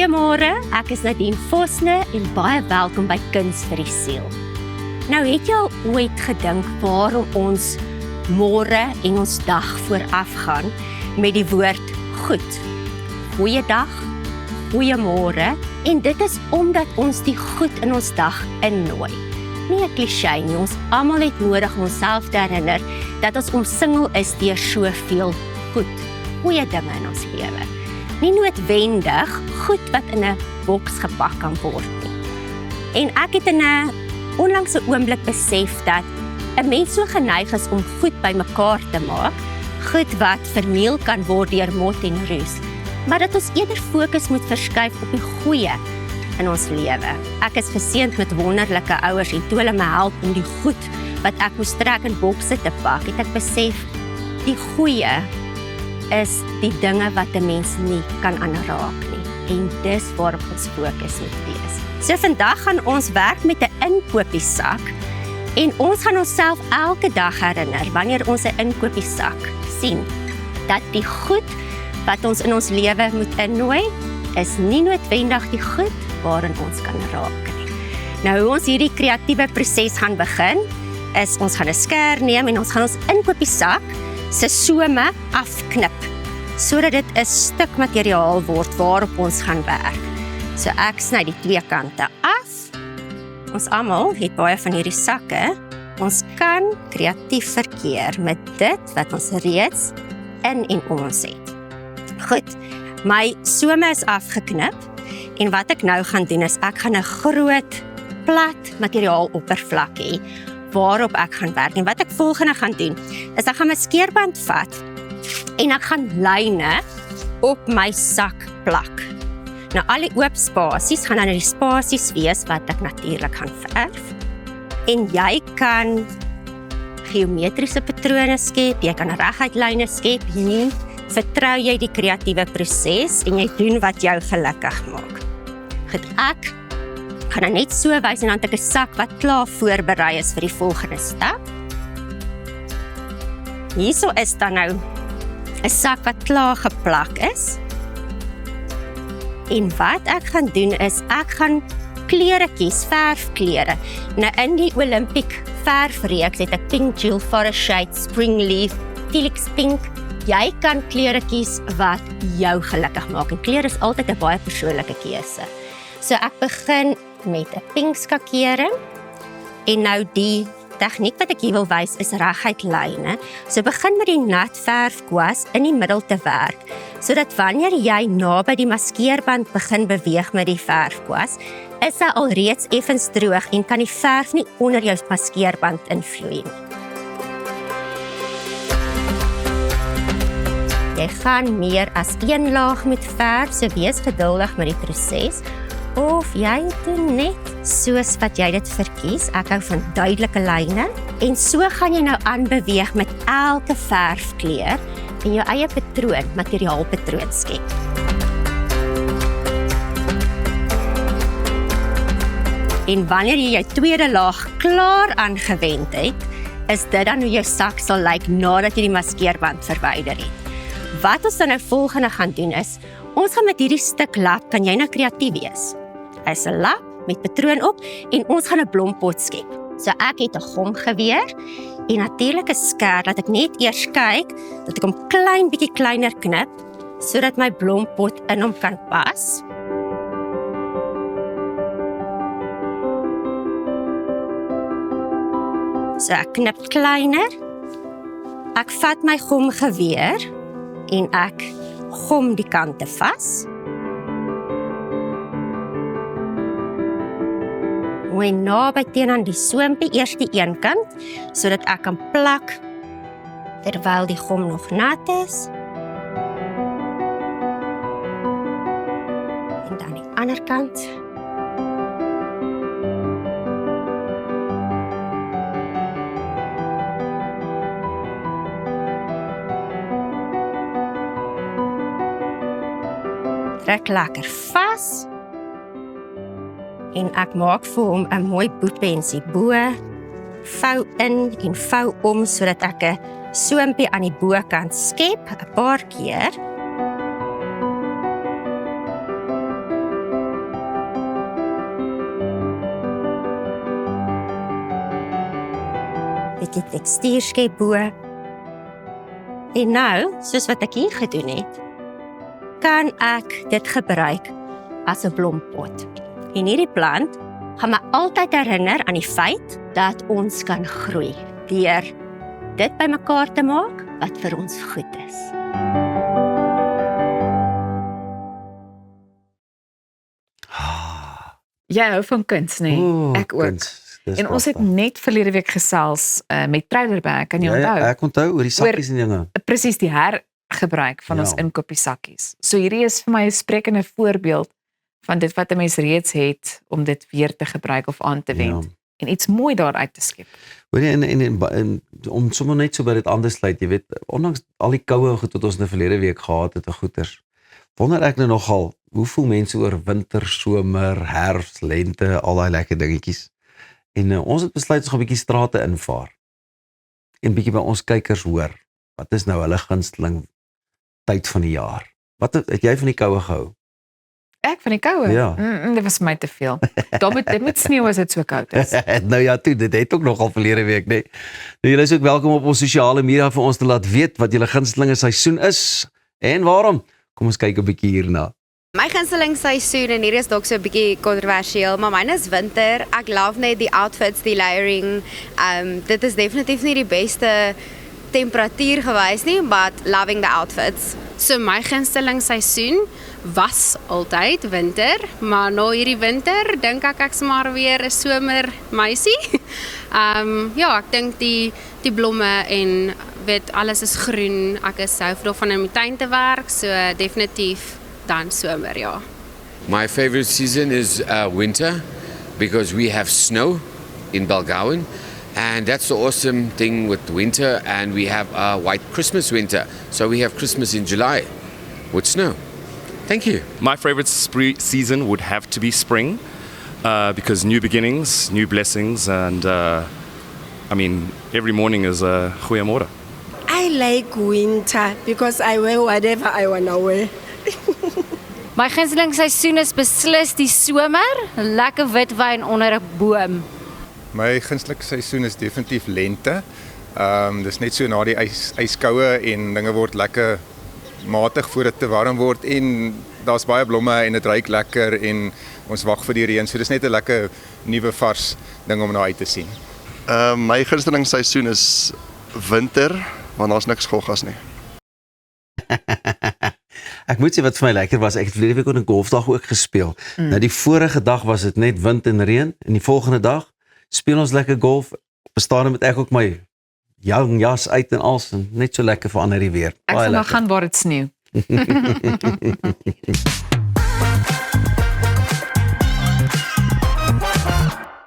Goeiemôre, ek is Nadine Vosne en baie welkom by Kuns vir die Siel. Nou het jy al ooit gedink waarom ons môre en ons dag voorafgaan met die woord goed? Goeiedag, goeiemôre, en dit is omdat ons die goed in ons dag innooi. Nie 'n kliseë nie, ons almal het nodig om onsself te herinner dat ons omsingel is deur soveel goed, goeie dinge in ons lewe. Nie noodwendig goed wat in 'n boks gepak kan word nie. En ek het in 'n onlangse oomblik besef dat 'n mens so geneig is om goed bymekaar te maak, goed wat verniel kan word deur mot en roes, maar dat ons eerder fokus moet verskuif op die goeie in ons lewe. Ek is geseënd met wonderlike ouers en toe hulle my help om die goed wat ek moes trek in bokse te pak, het ek besef die goeie is die dinge wat 'n mens nie kan aanraak nie. En dis waarop ons fokus moet wees. So vandag gaan ons werk met 'n inkopiesak en ons gaan onsself elke dag herinner wanneer ons 'n inkopiesak sien dat die goed wat ons in ons lewe moet innooi is nie noodwendig die goed waarin ons kan raak nie. Nou hoe ons hierdie kreatiewe proses gaan begin is ons gaan 'n skêr neem en ons gaan ons inkopiesak se some afknip, sodat dit 'n stuk materiaal word waarop ons gaan werk. So ek sny die twee kante af. Ons almal het baie van hierdie sakke. Ons kan kreatief verkeer met dit wat ons reeds in en om ons het. Goed, my some is afgeknip en wat ek nou gaan doen is ek gaan 'n groot plat materiaal oppervlak hê waarop ek gaan werk. En wat ek volgende gaan doen, is ek gaan my skeerband vat en ek gaan lyne op my sak plak. Nou al die oop spasies gaan dan die spasies wees wat ek natuurlik gaan verf. En jy kan geometriese patrone skep, jy kan reguit lyne skep, hier vertrou jy die kreatiewe proses en jy doen wat jou gelukkig maak. Goed, ek gaan dan net so wys en dan het ek 'n sak wat klaar voorberei is vir die volgende stap. Hierso is dan nou 'n sak wat klaar geplak is. En wat ek gaan doen is ek gaan kleure kies, verfkleure. Nou in die Olympic verfreeks het ek Pink Jewel, Forest Shade, Spring Leaf, Felix Pink. Jy kan kleure kies wat jou gelukkig maak en kleur is altyd 'n baie persoonlike keuse. So ek begin met 'n pink skakering en nou die tegniek wat ek hier wil wys is reguit lyne. So begin met die nat verfkwas in die middel te werk, sodat wanneer jy naby die maskeerband begin beweeg met die verfkwas, is hy alreeds effens droog en kan die verf nie onder jou maskeerband invloei nie. Jy gaan meer as een laag met verf, so wees geduldig met die proses. Of jy doen net soos wat jy dit verkies. Ek hou van duidelike lyne. En so gaan jy nou aanbeweeg met elke verfkleur en jou eie patroon, materiaalpatroon skep. En wanneer jy jou tweede laag klaar aangewend het, is dit dan hoe jou sak sal lyk nadat jy die maskeerband verwyder het. Wat ons dan nou volgende gaan doen is, ons gaan met hierdie stuk lap, kan jy nou kreatief wees. Hy is 'n lap met patroon op en ons gaan 'n blompot skep. So ek het 'n gomgeweer en natuurlik 'n skêr dat ek net eers kyk dat ek hom klein bietjie kleiner knip sodat my blompot in hom kan pas. So ek knip kleiner. Ek vat my gomgeweer en ek gom die kante vas. En naby teenoor die soompie eers die een kant, sodat ek kan plak terwyl die gom nog nat is. En dan die ander kant. Trek lekker vas. En ek maak vir hom 'n mooi boetpensie bo, vou in en vou om sodat ek 'n soompie aan die bokant skep 'n paar keer. bietjie tekstuurskep bo. En nou, soos wat ek hier gedoen het, kan ek dit gebruik as 'n blompot. En hierdie plant gaan my altyd herinner aan die feit dat ons kan groei deur dit bymekaar te maak wat vir ons goed is. Jy hou van kuns, nee? Ek ook. En ons het net verlede week gesels met Trailerbag, kan jy onthou? Ja, ek onthou oor die sakkies en dinge. Presies die hergebruik van ons inkopiesakkies. So hierdie is vir my 'n sprekende voorbeeld van dit wat 'n mens reeds het om dit weer te gebruik of aan te wend en iets mooi daaruit te skep. Hoor jy, en om sommer net so by dit anders sluit, jy weet, ondanks al die koue goed wat ons in die verlede week gehad het en goeters, wonder ek nou nogal, hoe voel mense oor winter, somer, herfs, lente, al daai lekker dingetjies. En ons het besluit ons gaan 'n bietjie strate invaar en bietjie by ons kykers hoor, wat is nou hulle gunsteling tyd van die jaar? Wat het jy van die koue gehou? Ek van die koue? Ja. Dit was my te veel. Dit moet sneeu as dit so koud is. Nou ja, toe, dit het ook nogal verlede week, nee. Nou, julle is ook welkom op ons sosiale media vir ons te laat weet wat julle gunstelinge seisoen is en waarom. Kom ons kyk 'n bietjie hierna. My gunsteling seisoen, en hier is dalk so 'n bietjie kontroversieel, maar myne is winter. Ek love net die outfits, die layering. Dit is definitief nie die beste temperatuur gewys nie, but loving the outfits. So my gunsteling seisoen was altyd winter, maar na hierdie winter dink ek's maar weer 'n somermeisie. Ja, ek dink die blomme en weet alles is groen. Ek is hou daarvan om in die tuin te werk, so definitief dan somer, ja. My favorite season is winter because we have snow in Balgowan, and that's the awesome thing with winter, and we have a white Christmas winter, so we have Christmas in July with snow. Thank you. My favorite season would have to be spring because new beginnings, new blessings, and I mean, every morning is a goeiemorgen. I like winter because I wear whatever I want to wear. My gunsteling seisoen is beslis die somer, lekker wit wyn onder 'n boom. My gunsteling seisoen is definitief lente. Dis net so na die yskoue en dinge word lekker matig voor dit te warm word en daar's baie blomme en dit ruik lekker en ons wag vir die reën. So dis net 'n lekker nuwe vars ding om na uit te sien. My gunsteling seisoen is winter, want daar's niks goggas nie. Ek moet sê wat vir my lekker was, ek het verlede week op 'n golfdag ook gespeel. Nou die vorige dag was dit net wind en reën en die volgende dag speel ons lekker golf. Op 'n stadium met ek ook my jong jas uit en als en net so lekker verander die weer. Ek sal maar gaan waar dit sneeu.